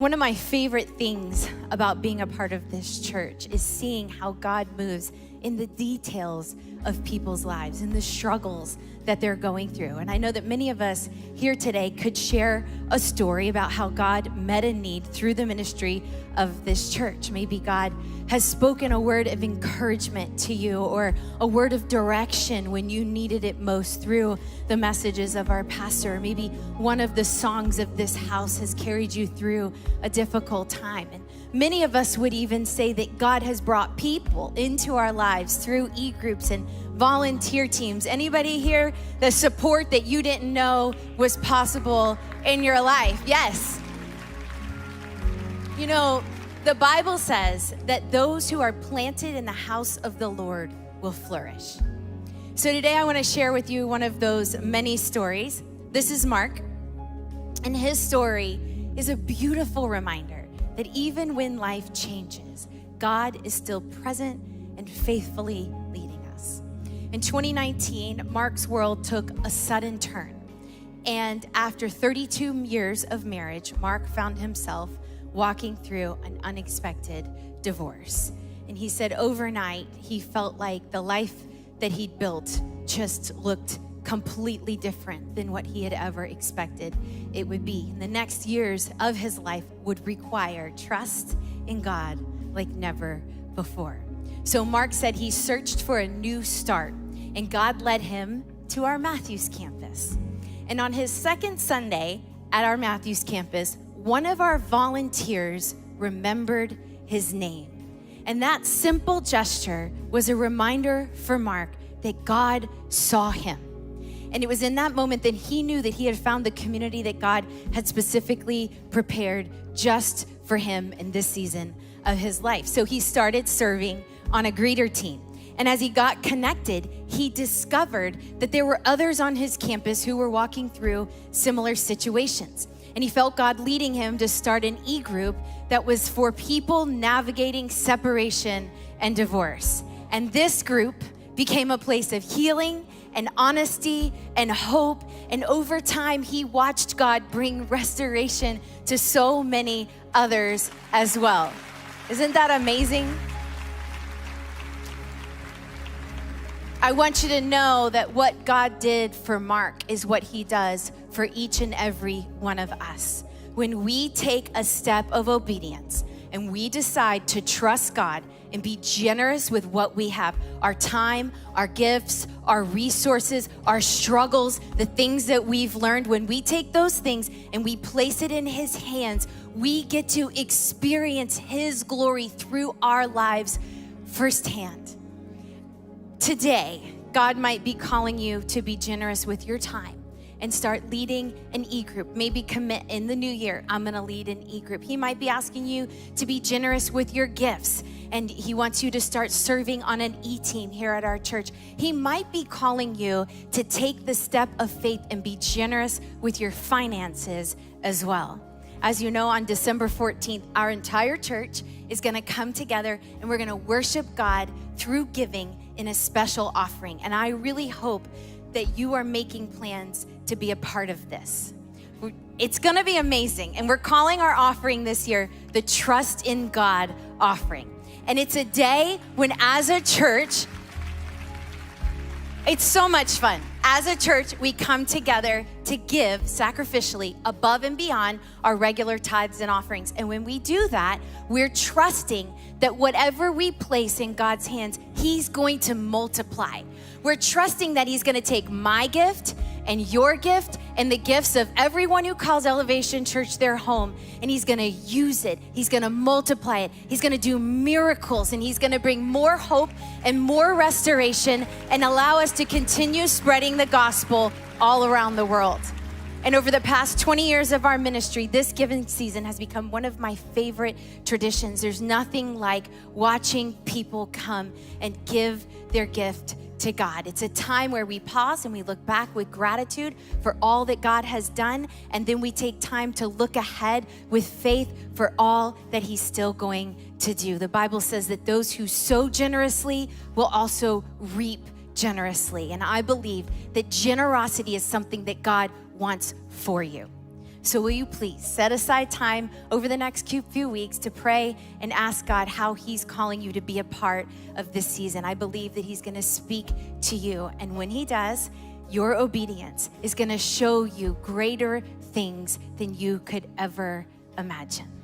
One of my favorite things about being a part of this church is seeing how God moves in the details of people's lives, in the struggles that they're going through. And I know that many of us here today could share a story about how God met a need through the ministry of this church. Maybe God has spoken a word of encouragement to you or a word of direction when you needed it most through the messages of our pastor. Maybe one of the songs of this house has carried you through a difficult time. And many of us would even say that God has brought people into our lives through e-groups and volunteer teams. Anybody here, the support that you didn't know was possible in your life? Yes. You know, the Bible says that those who are planted in the house of the Lord will flourish. So today I want to share with you one of those many stories. This is Mark, and his story is a beautiful reminder that even when life changes, God is still present and faithfully leading us. In 2019, Mark's world took a sudden turn. And after 32 years of marriage, Mark found himself walking through an unexpected divorce. And he said overnight, he felt like the life that he'd built just looked completely different than what he had ever expected it would be. And the next years of his life would require trust in God like never before. So Mark said he searched for a new start, and God led him to our Matthews campus. And on his second Sunday at our Matthews campus, one of our volunteers remembered his name. And that simple gesture was a reminder for Mark that God saw him. And it was in that moment that he knew that he had found the community that God had specifically prepared just for him in this season of his life. So he started serving on a greeter team. And as he got connected, he discovered that there were others on his campus who were walking through similar situations. And he felt God leading him to start an e-group that was for people navigating separation and divorce. And this group became a place of healing and honesty and hope. And over time, he watched God bring restoration to so many others as well. Isn't that amazing? I want you to know that what God did for Mark is what he does for each and every one of us. When we take a step of obedience and we decide to trust God and be generous with what we have, our time, our gifts, our resources, our struggles, the things that we've learned, when we take those things and we place it in his hands, we get to experience his glory through our lives firsthand. Today, God might be calling you to be generous with your time and start leading an e-group. Maybe commit in the new year, I'm gonna lead an e-group. He might be asking you to be generous with your gifts, and he wants you to start serving on an e-team here at our church. He might be calling you to take the step of faith and be generous with your finances as well. As you know, on December 14th, our entire church is gonna come together and we're gonna worship God through giving in a special offering. And I really hope that you are making plans to be a part of this. It's gonna be amazing. And we're calling our offering this year the Trust in God offering. And it's a day when, as a church, it's so much fun. As a church, we come together to give sacrificially above and beyond our regular tithes and offerings. And when we do that, we're trusting that whatever we place in God's hands, he's going to multiply. We're trusting that he's gonna take my gift and your gift and the gifts of everyone who calls Elevation Church their home, and he's gonna use it, he's gonna multiply it, he's gonna do miracles, and he's gonna bring more hope and more restoration and allow us to continue spreading the gospel all around the world. And over the past 20 years of our ministry, this giving season has become one of my favorite traditions. There's nothing like watching people come and give their gift to God. It's a time where we pause and we look back with gratitude for all that God has done, and then we take time to look ahead with faith for all that he's still going to do. The Bible says that those who sow generously will also reap generously, and I believe that generosity is something that God wants for you. So will you please set aside time over the next few weeks to pray and ask God how he's calling you to be a part of this season. I believe that he's gonna speak to you. And when he does, your obedience is gonna show you greater things than you could ever imagine.